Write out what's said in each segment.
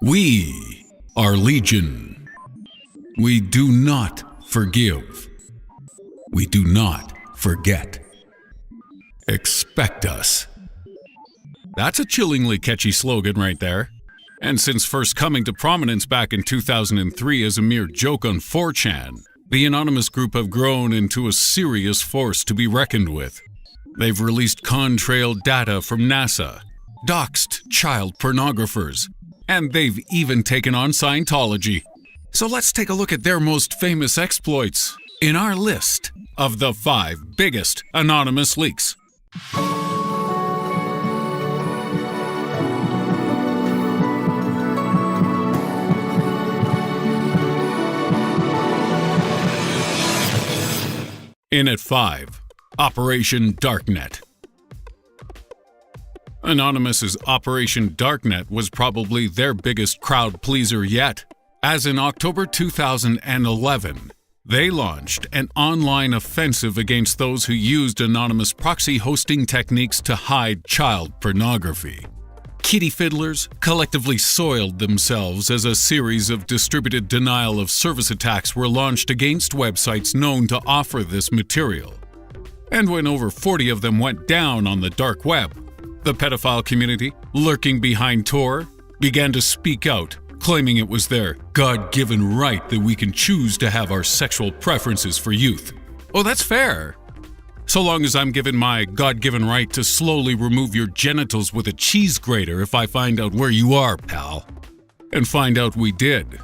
We are Legion. We do not forgive. We do not forget. Expect us. That's a chillingly catchy slogan right there. And since first coming to prominence back in 2003 as a mere joke on 4chan, the anonymous group have grown into a serious force to be reckoned with. They've released contrail data from NASA, doxed child pornographers, and they've even taken on Scientology. So let's take a look at their most famous exploits in our list of the 5 biggest anonymous leaks. In at 5, Operation Darknet. Anonymous's Operation Darknet was probably their biggest crowd pleaser yet, as in October 2011, they launched an online offensive against those who used anonymous proxy hosting techniques to hide child pornography. Kitty fiddlers collectively soiled themselves as a series of distributed denial-of-service attacks were launched against websites known to offer this material. And when over 40 of them went down on the dark web, the pedophile community, lurking behind Tor, began to speak out, claiming it was their God-given right that we can choose to have our sexual preferences for youth. Oh, that's fair. So long as I'm given my God-given right to slowly remove your genitals with a cheese grater if I find out where you are, pal. And find out we did,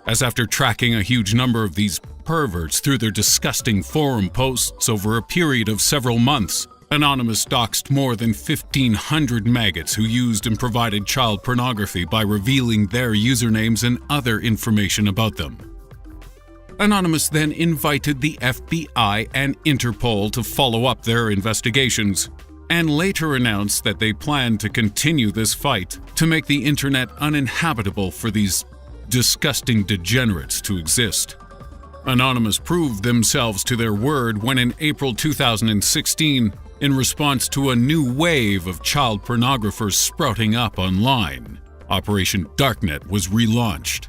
as after tracking a huge number of these perverts through their disgusting forum posts over a period of several months, Anonymous doxed more than 1,500 maggots who used and provided child pornography by revealing their usernames and other information about them. Anonymous then invited the FBI and Interpol to follow up their investigations, and later announced that they planned to continue this fight to make the internet uninhabitable for these disgusting degenerates to exist. Anonymous proved themselves to their word when in April 2016, in response to a new wave of child pornographers sprouting up online, Operation Darknet was relaunched.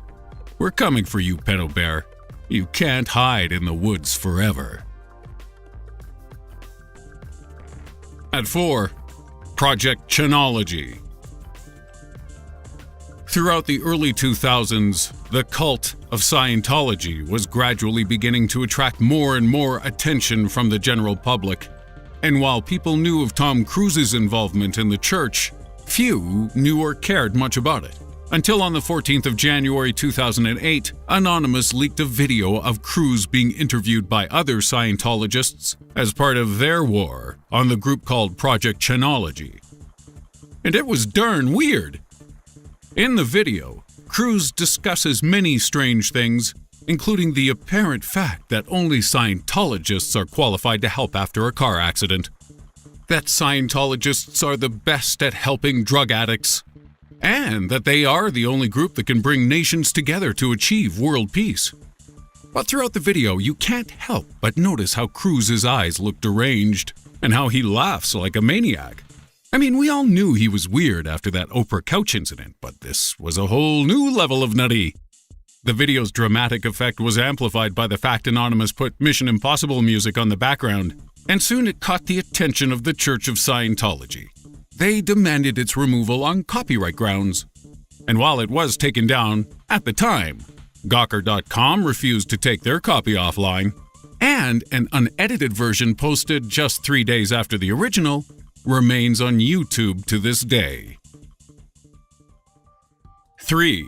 We're coming for you, Pedo Bear. You can't hide in the woods forever. At 4, Project Chanology. Throughout the early 2000s, the cult of Scientology was gradually beginning to attract more and more attention from the general public. And while people knew of Tom Cruise's involvement in the church, few knew or cared much about it. Until on the 14th of January 2008, Anonymous leaked a video of Cruise being interviewed by other Scientologists as part of their war on the group called Project Chanology. And it was darn weird. In the video, Cruise discusses many strange things, including the apparent fact that only Scientologists are qualified to help after a car accident, that Scientologists are the best at helping drug addicts, and that they are the only group that can bring nations together to achieve world peace. But throughout the video, you can't help but notice how Cruise's eyes look deranged and how he laughs like a maniac. I mean, we all knew he was weird after that Oprah couch incident, but this was a whole new level of nutty. The video's dramatic effect was amplified by the fact Anonymous put Mission Impossible music on the background, and soon it caught the attention of the Church of Scientology. They demanded its removal on copyright grounds. And while it was taken down at the time, Gawker.com refused to take their copy offline, and an unedited version posted just 3 days after the original remains on YouTube to this day. 3.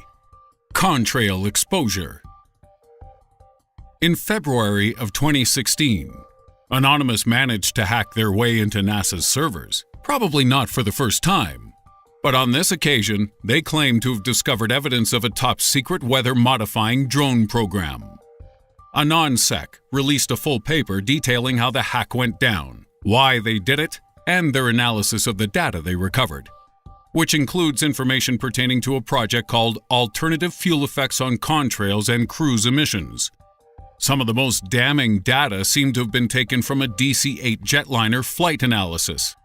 Contrail exposure. In February of 2016, Anonymous managed to hack their way into NASA's servers, probably not for the first time. But on this occasion, they claim to have discovered evidence of a top-secret weather-modifying drone program. AnonSec released a full paper detailing how the hack went down, why they did it, and their analysis of the data they recovered, which includes information pertaining to a project called Alternative Fuel Effects on Contrails and Cruise Emissions. Some of the most damning data seem to have been taken from a DC-8 jetliner flight analysis.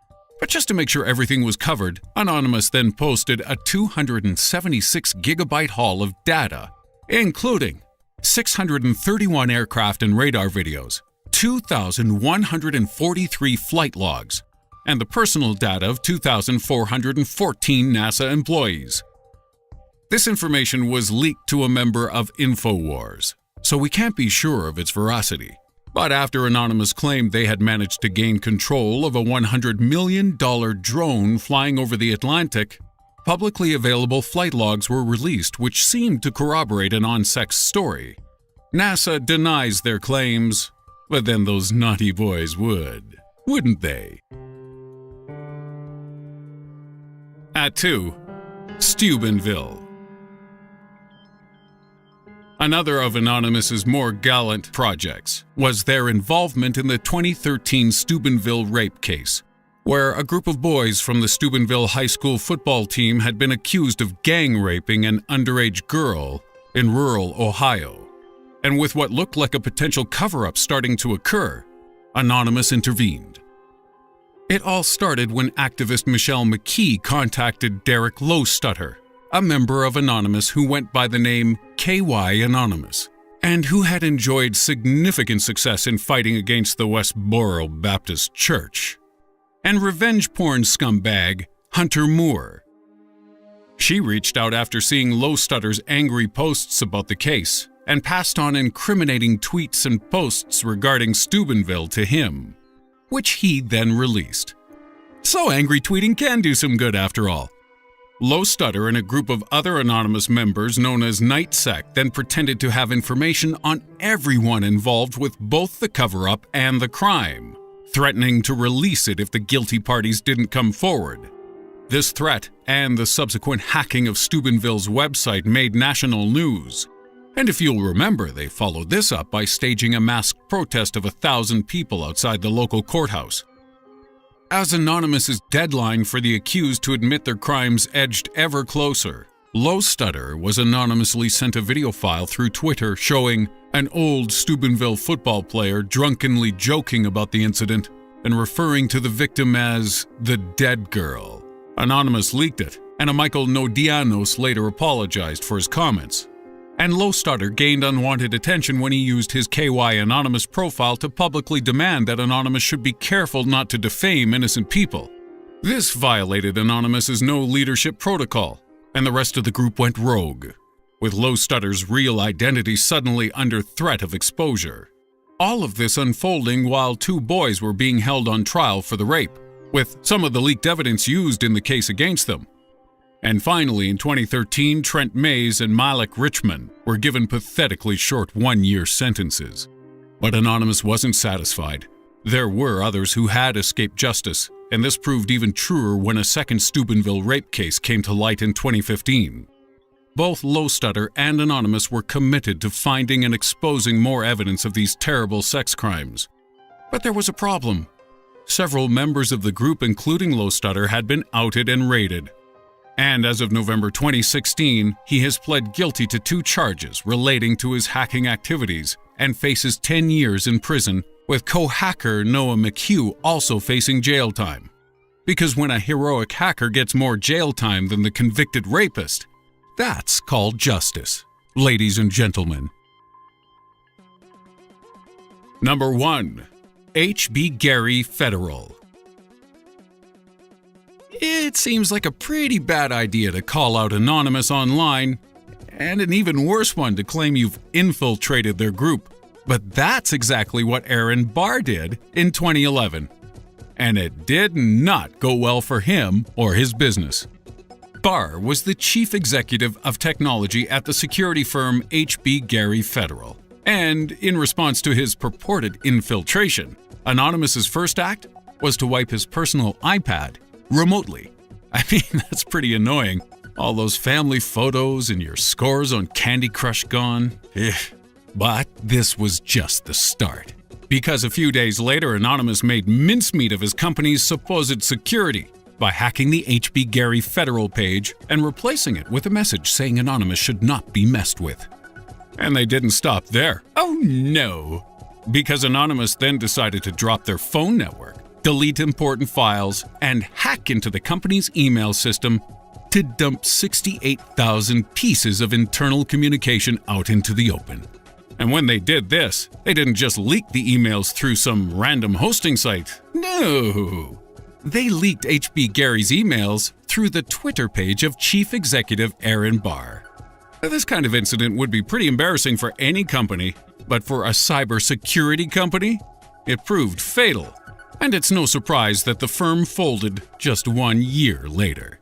But just to make sure everything was covered, Anonymous then posted a 276 gigabyte haul of data, including 631 aircraft and radar videos, 2,143 flight logs, and the personal data of 2,414 NASA employees. This information was leaked to a member of InfoWars, so we can't be sure of its veracity. But after Anonymous claimed they had managed to gain control of a $100 million drone flying over the Atlantic, publicly available flight logs were released which seemed to corroborate an on-sex story. NASA denies their claims, but then those naughty boys would, wouldn't they? At 2. Steubenville. Another of Anonymous's more gallant projects was their involvement in the 2013 Steubenville rape case, where a group of boys from the Steubenville high school football team had been accused of gang raping an underage girl in rural Ohio. And with what looked like a potential cover-up starting to occur, Anonymous intervened. It all started when activist Michelle McKee contacted Derek Lowstutter, a member of Anonymous who went by the name K.I.D Anonymous, and who had enjoyed significant success in fighting against the Westboro Baptist Church, and revenge porn scumbag Hunter Moore. She reached out after seeing Lowstutter's angry posts about the case and passed on incriminating tweets and posts regarding Steubenville to him, which he then released. So angry tweeting can do some good after all. Lowstutter and a group of other Anonymous members known as NightSec then pretended to have information on everyone involved with both the cover-up and the crime, threatening to release it if the guilty parties didn't come forward. This threat and the subsequent hacking of Steubenville's website made national news. And if you'll remember, they followed this up by staging a masked protest of 1,000 people outside the local courthouse. As Anonymous's deadline for the accused to admit their crimes edged ever closer, Lowstutter was anonymously sent a video file through Twitter showing an old Steubenville football player drunkenly joking about the incident and referring to the victim as the dead girl. Anonymous leaked it, and a Michael Nodianos later apologized for his comments. And Lowstutter gained unwanted attention when he used his KY Anonymous profile to publicly demand that Anonymous should be careful not to defame innocent people. This violated Anonymous's no leadership protocol, and the rest of the group went rogue, with Lowstutter's real identity suddenly under threat of exposure. All of this unfolding while 2 boys were being held on trial for the rape, with some of the leaked evidence used in the case against them. And finally, in 2013, Trent Mays and Malik Richmond were given pathetically short 1-year sentences. But Anonymous wasn't satisfied. There were others who had escaped justice, and this proved even truer when a second Steubenville rape case came to light in 2015. Both Lowstutter and Anonymous were committed to finding and exposing more evidence of these terrible sex crimes. But there was a problem. Several members of the group, including Lowstutter, had been outed and raided. And as of November 2016, he has pled guilty to 2 charges relating to his hacking activities and faces 10 years in prison, with co-hacker Noah McHugh also facing jail time. Because when a heroic hacker gets more jail time than the convicted rapist, that's called justice, ladies and gentlemen. Number 1. H.B. Gary Federal. It seems like a pretty bad idea to call out Anonymous online, and an even worse one to claim you've infiltrated their group. But that's exactly what Aaron Barr did in 2011. And it did not go well for him or his business. Barr was the chief executive of technology at the security firm H.B. Gary Federal. And in response to his purported infiltration, Anonymous's first act was to wipe his personal iPad remotely. I mean, that's pretty annoying. All those family photos and your scores on Candy Crush gone. But this was just the start. Because a few days later, Anonymous made mincemeat of his company's supposed security by hacking the H.B. Gary Federal page and replacing it with a message saying Anonymous should not be messed with. And they didn't stop there. Oh no! Because Anonymous then decided to drop their phone network delete important files, and hack into the company's email system to dump 68,000 pieces of internal communication out into the open. And when they did this, they didn't just leak the emails through some random hosting site. No! They leaked HB Gary's emails through the Twitter page of Chief Executive Aaron Barr. This kind of incident would be pretty embarrassing for any company, but for a cybersecurity company, it proved fatal. And it's no surprise that the firm folded just 1 year later.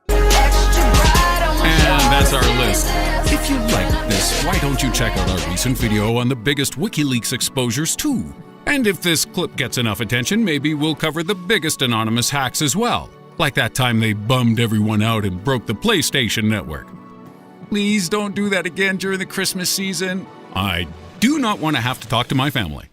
And that's our list. If you like this, why don't you check out our recent video on the biggest WikiLeaks exposures too? And if this clip gets enough attention, maybe we'll cover the biggest anonymous hacks as well, like that time they bummed everyone out and broke the PlayStation network. Please don't do that again during the Christmas season. I do not want to have to talk to my family.